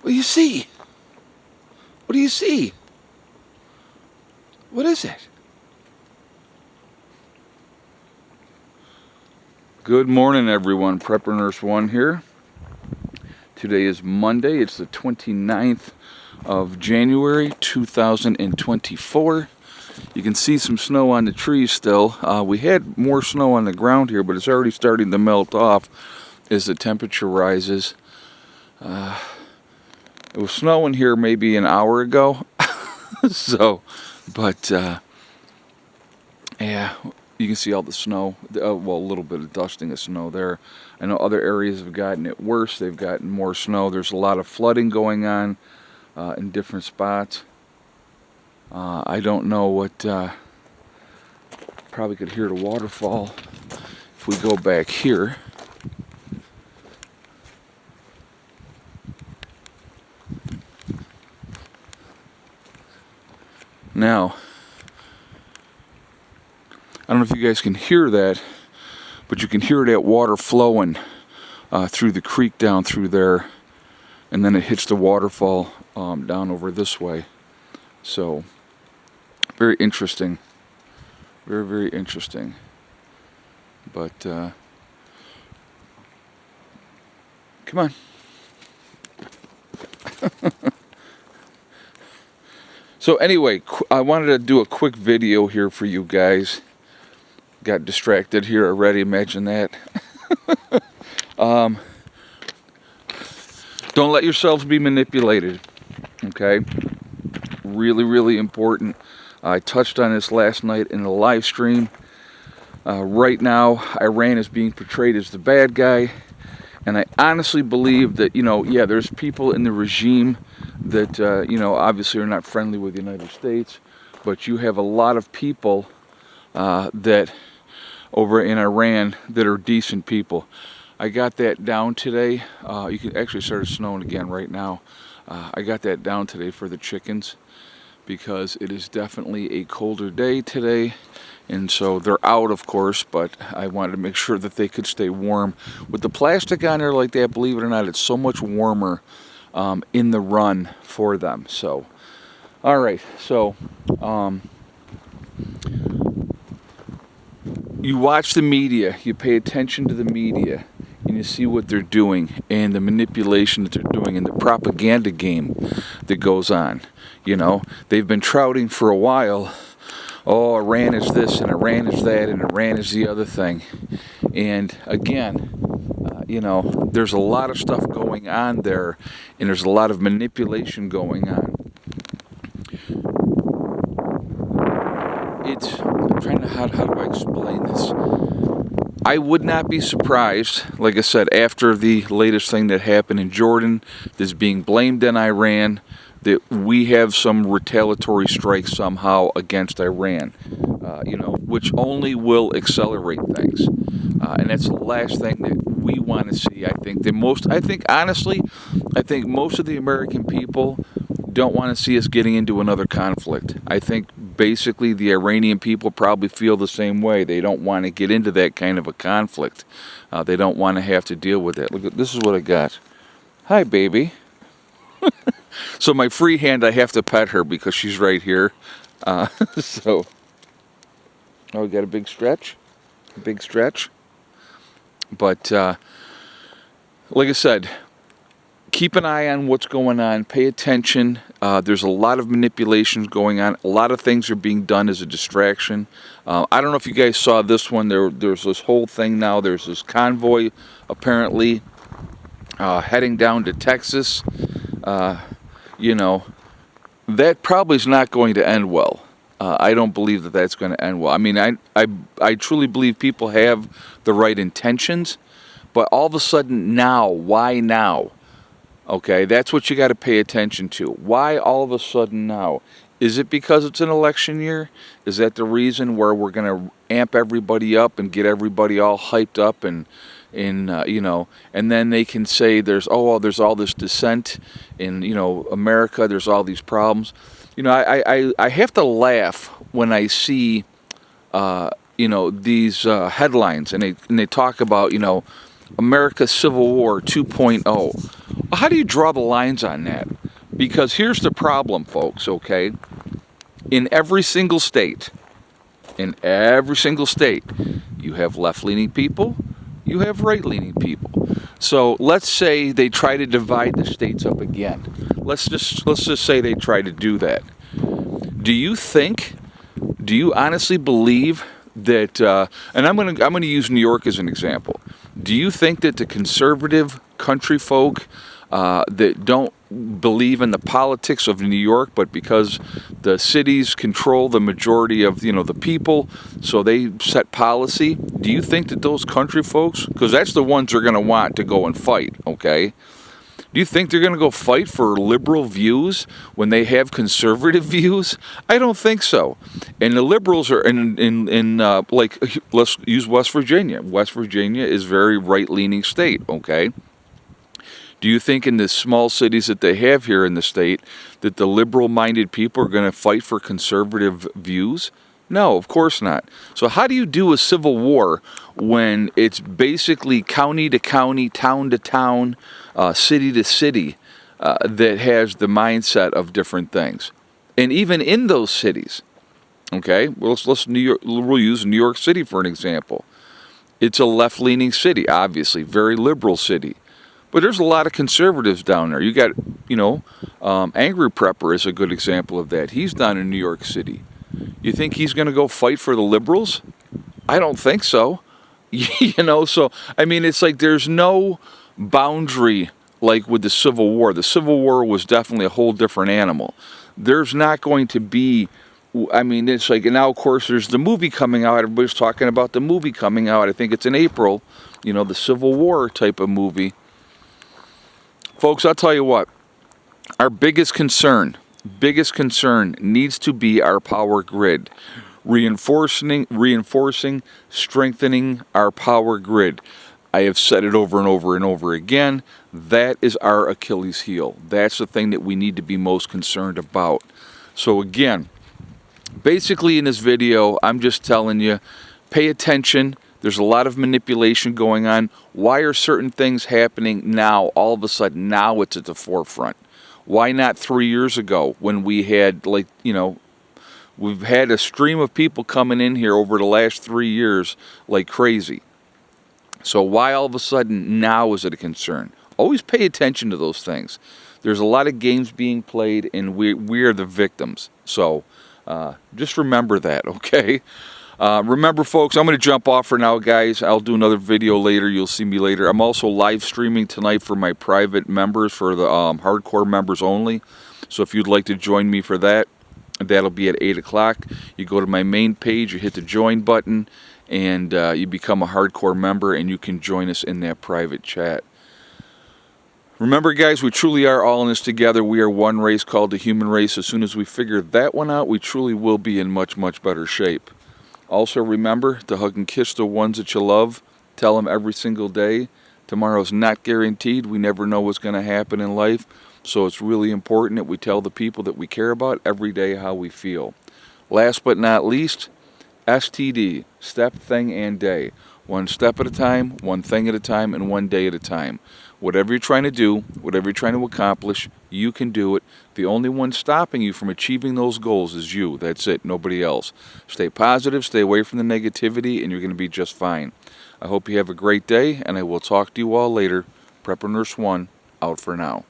What do you see? What do you see? What is it? Good morning, everyone. Prepper Nurse 1 here. Today is Monday. It's the 29th of January 2024. You can see some snow on the trees still. We had more snow on the ground here, but it's already starting to melt off as the temperature rises. It was snowing here maybe an hour ago. Yeah, you can see all the snow. Well, a little bit of dusting of snow there. I know other areas have gotten it worse. They've gotten more snow. There's a lot of flooding going on in different spots. I don't know what, probably could hear the waterfall if we go back here. Now, I don't know if you guys can hear that, but you can hear that water flowing through the creek down through there, and then it hits the waterfall down over this way. So, very interesting. Very, very interesting. But, come on. So anyway, I wanted to do a quick video here for you guys. Got distracted here already, imagine that. Don't let yourselves be manipulated, okay? Really, really important. I touched on this last night in the live stream. Right now, Iran is being portrayed as the bad guy. And I honestly believe that, yeah, there's people in the regime that, obviously are not friendly with the United States. But you have a lot of people that over in Iran that are decent people. I got that down today. You can actually start snowing again right now. I got that down today for the chickens because it is definitely a colder day today. And so they're out, of course, but I wanted to make sure that they could stay warm. With the plastic on there like that, believe it or not, it's so much warmer in the run for them. So, all right, so you watch the media, you pay attention to the media, and you see what they're doing and the manipulation that they're doing and the propaganda game that goes on. They've been touting for a while. Oh, Iran is this, and Iran is that, and Iran is the other thing. And again, there's a lot of stuff going on there, and there's a lot of manipulation going on. I'm trying to, how do I explain this? I would not be surprised, like I said, after the latest thing that happened in Jordan that's being blamed on Iran, that we have some retaliatory strikes somehow against Iran, which only will accelerate things. And that's the last thing that we want to see. I think honestly, most of the American people don't want to see us getting into another conflict. I think basically the Iranian people probably feel the same way. They don't want to get into that kind of a conflict. They don't want to have to deal with it. Look, this is what I got. Hi, baby. So my free hand, I have to pet her because she's right here. We got a big stretch. But like I said, keep an eye on what's going on. Pay attention. There's a lot of manipulations going on. A lot of things are being done as a distraction. I don't know if you guys saw this one. There's this whole thing now. There's this convoy apparently heading down to Texas. That probably is not going to end well. I don't believe that that's going to end well. I mean, I truly believe people have the right intentions, but all of a sudden now, why now? Okay, that's what you got to pay attention to. Why all of a sudden now? Is it because it's an election year? Is that the reason where we're going to amp everybody up and get everybody all hyped up and then they can say there's all this dissent in, America, there's all these problems. I have to laugh when I see, these headlines and they talk about, America's Civil War 2.0. How do you draw the lines on that? Because here's the problem, folks, okay? In every single state, you have left-leaning people, you have right-leaning people. So let's say they try to divide the states up again. Let's just say they try to do that. Do you honestly believe that, and I'm gonna use New York as an example. Do you think that the conservative country folk that don't believe in the politics of New York, but because the cities control the majority of the people, so they set policy? Do you think that those country folks, because that's the ones they're going to want to go and fight, okay? Do you think they're going to go fight for liberal views when they have conservative views? I don't think so. And the liberals are in like, let's use West Virginia. West Virginia is a very right-leaning state, okay? Do you think in the small cities that they have here in the state that the liberal-minded people are going to fight for conservative views? No, of course not. So how do you do a civil war when it's basically county to county, town to town, city to city that has the mindset of different things? And even in those cities, okay, we'll use New York City for an example. It's a left-leaning city, obviously, very liberal city. But there's a lot of conservatives down there. You got, Angry Prepper is a good example of that. He's down in New York City. You think he's going to go fight for the liberals? I don't think so. So, I mean, it's like there's no boundary like with the Civil War. The Civil War was definitely a whole different animal. There's not going to be, I mean, it's like, and now, of course, there's the movie coming out. Everybody's talking about the movie coming out. I think it's in April, the Civil War type of movie. Folks, I'll tell you what, our biggest concern needs to be our power grid. Reinforcing, strengthening our power grid. I have said it over and over and over again. That is our Achilles heel. That's the thing that we need to be most concerned about. So again, basically in this video, I'm just telling you, pay attention. There's a lot of manipulation going on. Why are certain things happening now? All of a sudden, now it's at the forefront. Why not 3 years ago when we had, we've had a stream of people coming in here over the last 3 years like crazy. So why all of a sudden now is it a concern? Always pay attention to those things. There's a lot of games being played, and we are the victims. So just remember that, okay? Remember, folks, I'm going to jump off for now, guys. I'll do another video later. You'll see me later. I'm also live streaming tonight for my private members, for the hardcore members only. So if you'd like to join me for that, that'll be at 8 o'clock. You go to my main page, you hit the join button, and you become a hardcore member, and you can join us in that private chat. Remember, guys, we truly are all in this together. We are one race called the human race. As soon as we figure that one out, we truly will be in much, much better shape. Also, remember to hug and kiss the ones that you love. Tell them every single day. Tomorrow's not guaranteed. We never know what's going to happen in life. So it's really important that we tell the people that we care about every day how we feel. Last but not least, STD, step, thing, and day. One step at a time, one thing at a time, and one day at a time. Whatever you're trying to do, whatever you're trying to accomplish, you can do it. The only one stopping you from achieving those goals is you. That's it, nobody else. Stay positive, stay away from the negativity, and you're going to be just fine. I hope you have a great day, and I will talk to you all later. Prepper Nurse 1, out for now.